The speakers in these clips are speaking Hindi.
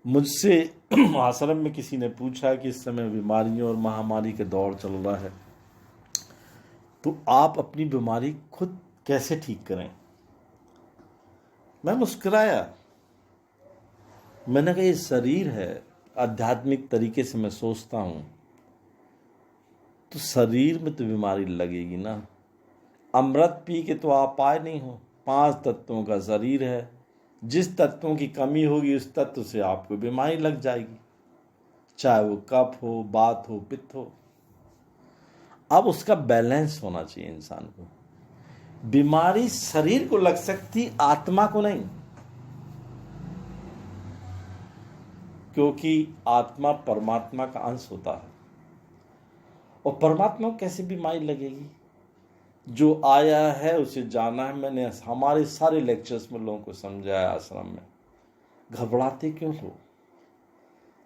मुझसे आश्रम में किसी ने पूछा कि इस समय बीमारियों और महामारी के दौर चल रहा है, तो आप अपनी बीमारी खुद कैसे ठीक करें। मैं मुस्कुराया। मैंने कहा ये शरीर है, आध्यात्मिक तरीके से मैं सोचता हूँ, तो शरीर में तो बीमारी लगेगी ना। अमृत पी के तो आप आए नहीं हो। 5 तत्वों का शरीर है, जिस तत्वों की कमी होगी उस तत्व से आपको बीमारी लग जाएगी, चाहे वो कफ हो, बात हो, पित्त हो। अब उसका बैलेंस होना चाहिए इंसान को। बीमारी शरीर को लग सकती, आत्मा को नहीं, क्योंकि आत्मा परमात्मा का अंश होता है। और परमात्मा को कैसे बीमारी लगेगी। जो आया है उसे जाना है। मैंने हमारे सारे लेक्चर्स में लोगों को समझाया आश्रम में, घबराते क्यों हो।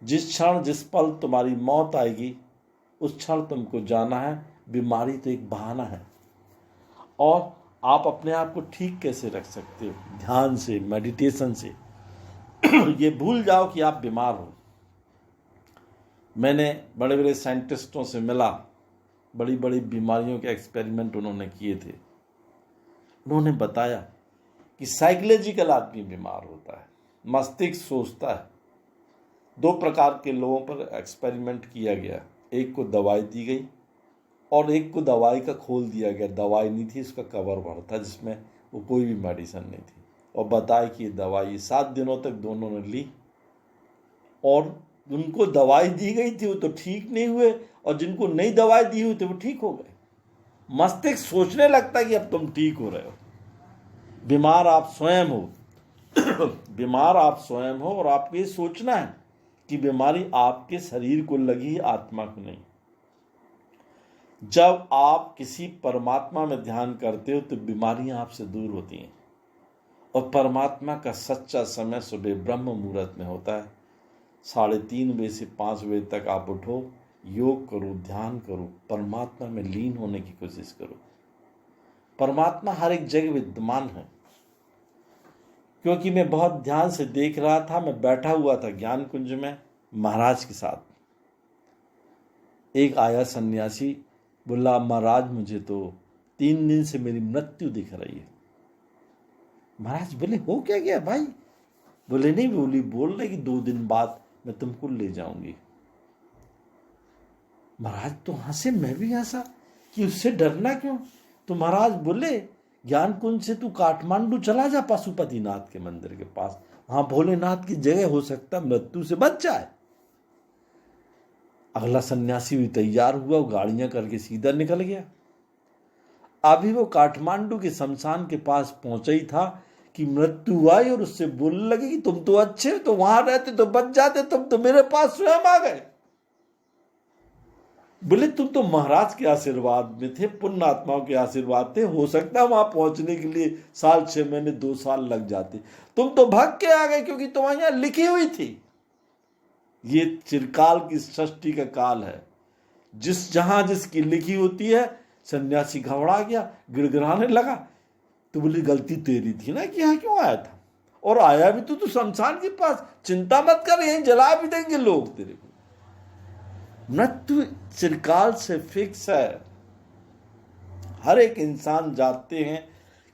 जिस क्षण जिस पल तुम्हारी मौत आएगी उस क्षण तुमको जाना है। बीमारी तो एक बहाना है। और आप अपने आप को ठीक कैसे रख सकते हो, ध्यान से, मेडिटेशन से। ये भूल जाओ कि आप बीमार हो। मैंने बड़े बड़े साइंटिस्टों से मिला, बड़ी बड़ी बीमारियों के एक्सपेरिमेंट उन्होंने किए थे। उन्होंने बताया कि साइकोलॉजिकल आदमी बीमार होता है, मस्तिष्क सोचता है। 2 प्रकार के लोगों पर एक्सपेरिमेंट किया गया, एक को दवाई दी गई और एक को दवाई का खोल दिया गया। दवाई नहीं थी, उसका कवर भर था जिसमें वो कोई भी मेडिसिन नहीं थी। और बताया कि ये दवाई 7 दिनों तक दोनों ने ली, और उनको दवाई दी गई थी वो तो ठीक नहीं हुए, और जिनको नई दवाई दी हुई थी वो ठीक हो गए। मस्तिष्क सोचने लगता है कि अब तुम ठीक हो रहे हो। बीमार आप स्वयं हो। बीमार आप स्वयं हो, और आपको ये सोचना है कि बीमारी आपके शरीर को लगी, आत्मा को नहीं। जब आप किसी परमात्मा में ध्यान करते हो तो बीमारियां आपसे दूर होती हैं। और परमात्मा का सच्चा समय सुबह ब्रह्म मुहूर्त में होता है। 3:30 बजे से 5 बजे तक आप उठो, योग करो, ध्यान करो, परमात्मा में लीन होने की कोशिश करो। परमात्मा हर एक जगह विद्यमान है। क्योंकि मैं बहुत ध्यान से देख रहा था, मैं बैठा हुआ था ज्ञान कुंज में महाराज के साथ। एक आया सन्यासी, बोला महाराज मुझे तो 3 दिन से मेरी मृत्यु दिख रही है। महाराज बोले हो क्या गया भाई। बोले नहीं, बोल रहे कि 2 दिन बाद मैं तुमको ले जाऊंगी। महाराज तो हंसे, मैं भी हंसा कि उससे डरना क्यों। तो महाराज बोले ज्ञान कुंज से तू काठमांडू चला जा, पशुपतिनाथ के मंदिर के पास, वहां भोलेनाथ की जगह, हो सकता मृत्यु से बच जाए। अगला सन्यासी भी तैयार हुआ, वो गाड़ियां करके सीधा निकल गया। अभी वो काठमांडू के शमशान के पास पहुंचा ही था कि मृत्यु आई और उससे बोलने लगे कि तुम तो अच्छे हो, तो वहां रहते तो बच जाते, तुम तो मेरे पास स्वयं आ गए। बोले तुम तो महाराज के आशीर्वाद में थे, पुण्य आत्माओं के आशीर्वाद थे, हो सकता है वहां पहुंचने के लिए 1 6 महीने 2 साल लग जाते, तुम तो भाग के आ गए क्योंकि तुम्हारे यहां लिखी हुई थी। ये चिरकाल की सृष्टि का काल है। जहां जिसकी लिखी होती है। सन्यासी घबरा गया, गिड़गिड़ाने लगा। तो बोली गलती तेरी थी ना कि यहाँ क्यों आया था, और आया भी तो तू शमशान के पास, चिंता मत कर, यहीं जला भी देंगे लोग तेरे को। मृत्यु चिरकाल से फिक्स है। हर एक इंसान जानते हैं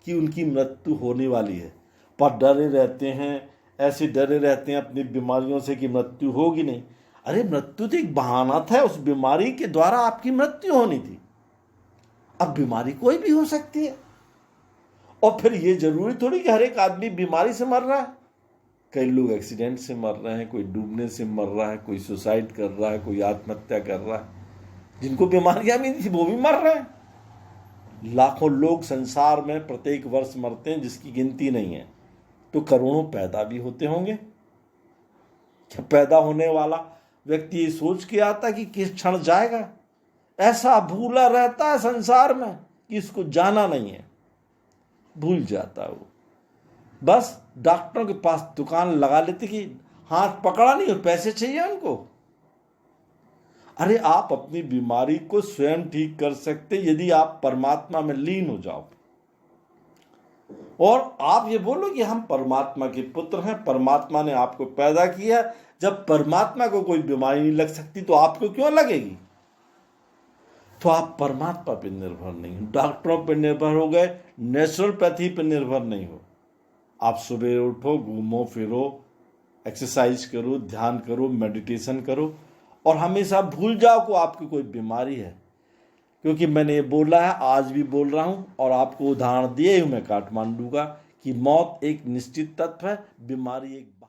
कि उनकी मृत्यु होने वाली है, पर डरे रहते हैं, ऐसे डरे रहते हैं अपनी बीमारियों से कि मृत्यु होगी नहीं। अरे मृत्यु तो एक बहाना था, उस बीमारी के द्वारा आपकी मृत्यु होनी थी। अब बीमारी कोई भी हो सकती है, और फिर ये जरूरी थोड़ी कि हर एक आदमी बीमारी से मर रहा है। कई लोग एक्सीडेंट से मर रहे हैं, कोई डूबने से मर रहा है, कोई सुसाइड कर रहा है, कोई आत्महत्या कर रहा है। जिनको बीमारियां भी नहीं थी वो भी मर रहे हैं। लाखों लोग संसार में प्रत्येक वर्ष मरते हैं, जिसकी गिनती नहीं है। तो करोड़ों पैदा भी होते होंगे। क्या पैदा होने वाला व्यक्ति ये सोच के आता कि किस क्षण जाएगा। ऐसा भूला रहता है संसार में कि इसको जाना नहीं है, भूल जाता है वो। बस डॉक्टरों के पास दुकान लगा लेते कि हाथ पकड़ा नहीं और पैसे चाहिए उनको। अरे आप अपनी बीमारी को स्वयं ठीक कर सकते यदि आप परमात्मा में लीन हो जाओ, और आप ये बोलो कि हम परमात्मा के पुत्र हैं, परमात्मा ने आपको पैदा किया, जब परमात्मा को कोई बीमारी नहीं लग सकती तो आपको क्यों लगेगी? तो आप परमात्मा पर निर्भर नहीं हो, डॉक्टरों पर निर्भर हो गए, नेचुरलपैथी पर निर्भर नहीं हो। आप सुबह उठो, घूमो फिरो, एक्सरसाइज करो, ध्यान करो, मेडिटेशन करो और हमेशा भूल जाओ कि आपकी कोई बीमारी है। क्योंकि मैंने ये बोला है, आज भी बोल रहा हूँ और आपको उदाहरण दिए हूँ मैं काठमांडू का, कि मौत एक निश्चित तत्व है, बीमारी एक